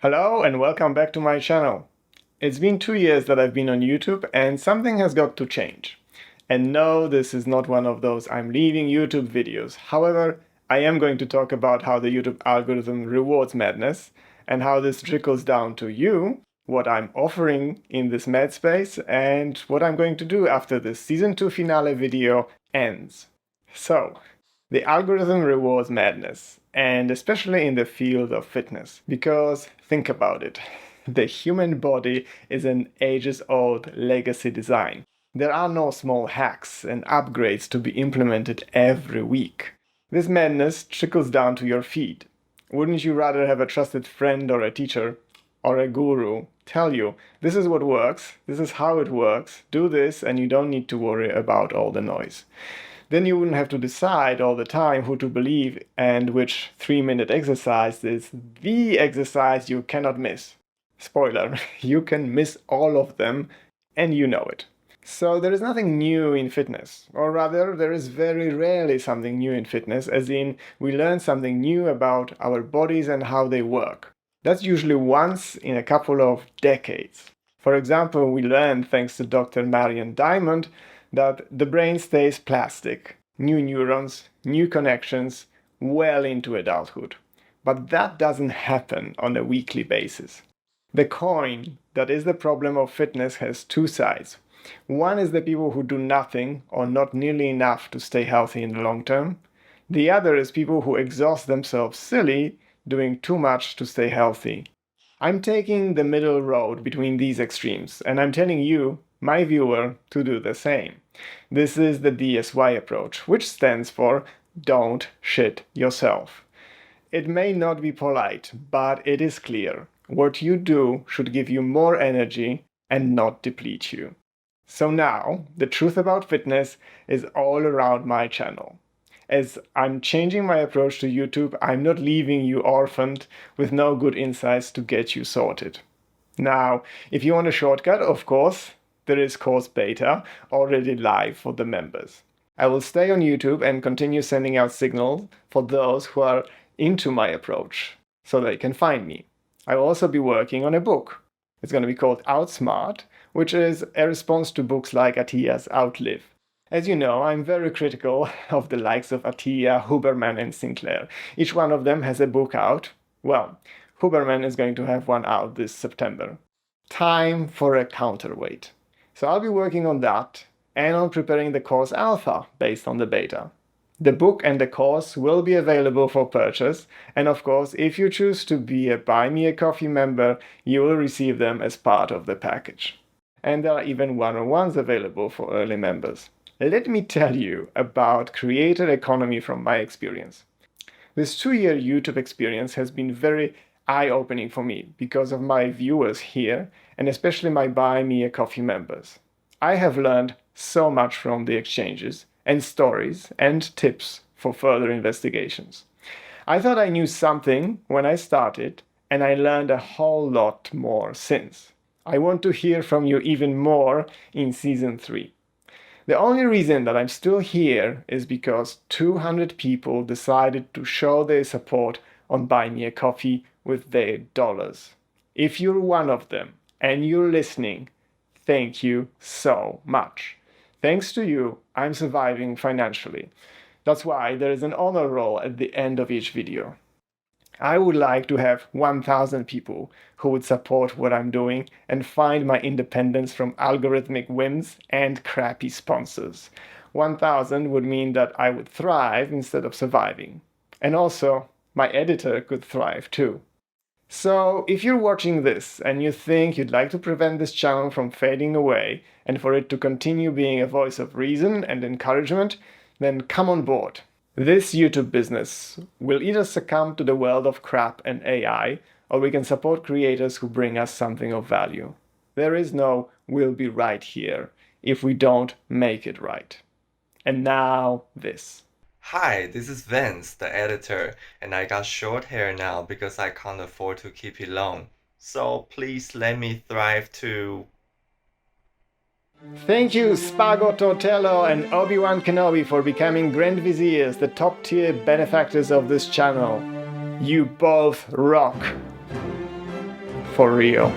Hello and welcome back to my channel. It's been 2 years that I've been on YouTube and something has got to change. And no, this is not one of those I'm leaving YouTube videos. However, I am going to talk about how the YouTube algorithm rewards madness and how this trickles down to you, what I'm offering in this mad space, and what I'm going to do after this Season 2 finale video ends. So, the algorithm rewards madness, and especially in the field of fitness. Because think about it, the human body is an ages-old legacy design. There are no small hacks and upgrades to be implemented every week. This madness trickles down to your feed. Wouldn't you rather have a trusted friend or a teacher or a guru tell you, this is what works, this is how it works, do this and you don't need to worry about all the noise? Then you wouldn't have to decide all the time who to believe and which 3-minute exercise is the exercise you cannot miss. Spoiler, you can miss all of them and you know it. So there is nothing new in fitness, or rather there is very rarely something new in fitness, as in we learn something new about our bodies and how they work. That's usually once in a couple of decades. For example, we learned, thanks to Dr. Marion Diamond, that the brain stays plastic, new neurons, new connections, well into adulthood. But that doesn't happen on a weekly basis. The coin that is the problem of fitness has two sides. One is the people who do nothing or not nearly enough to stay healthy in the long term. The other is people who exhaust themselves silly, doing too much to stay healthy. I'm taking the middle road between these extremes, and I'm telling you, my viewer, to do the same. This is the DSY approach, which stands for Don't Shit Yourself. It may not be polite, but it is clear. What you do should give you more energy and not deplete you. So now, the truth about fitness is all around my channel. As I'm changing my approach to YouTube, I'm not leaving you orphaned with no good insights to get you sorted. Now, if you want a shortcut, of course, there is course beta already live for the members. I will stay on YouTube and continue sending out signals for those who are into my approach, so they can find me. I will also be working on a book. It's going to be called Outsmart, which is a response to books like Attia's Outlive. As you know, I'm very critical of the likes of Attia, Huberman and Sinclair. Each one of them has a book out. Well, Huberman is going to have one out this September. Time for a counterweight. So I'll be working on that and on preparing the course alpha based on the beta. The book and the course will be available for purchase, and of course, if you choose to be a Buy Me a Coffee member, you will receive them as part of the package. And there are even one-on-ones available for early members. Let me tell you about creator economy from my experience. This 2-year YouTube experience has been very eye-opening for me because of my viewers here and especially my Buy Me a Coffee members. I have learned so much from the exchanges and stories and tips for further investigations. I thought I knew something when I started, and I learned a whole lot more since. I want to hear from you even more in Season 3. The only reason that I'm still here is because 200 people decided to show their support on Buy Me a Coffee with their dollars. If you're one of them and you're listening, thank you so much. Thanks to you, I'm surviving financially. That's why there is an honor roll at the end of each video. I would like to have 1,000 people who would support what I'm doing and find my independence from algorithmic whims and crappy sponsors. 1,000 would mean that I would thrive instead of surviving. And also, my editor could thrive too. So, if you're watching this and you think you'd like to prevent this channel from fading away and for it to continue being a voice of reason and encouragement, then come on board. This YouTube business will either succumb to the world of crap and AI, or we can support creators who bring us something of value. There is no "we'll be right here" if we don't make it right. And now this. Hi, this is Vince, the editor, and I got short hair now because I can't afford to keep it long. So please let me thrive too. Thank you, Spago Tortello and Obi-Wan Kenobi, for becoming Grand Viziers, the top-tier benefactors of this channel. You both rock! for real.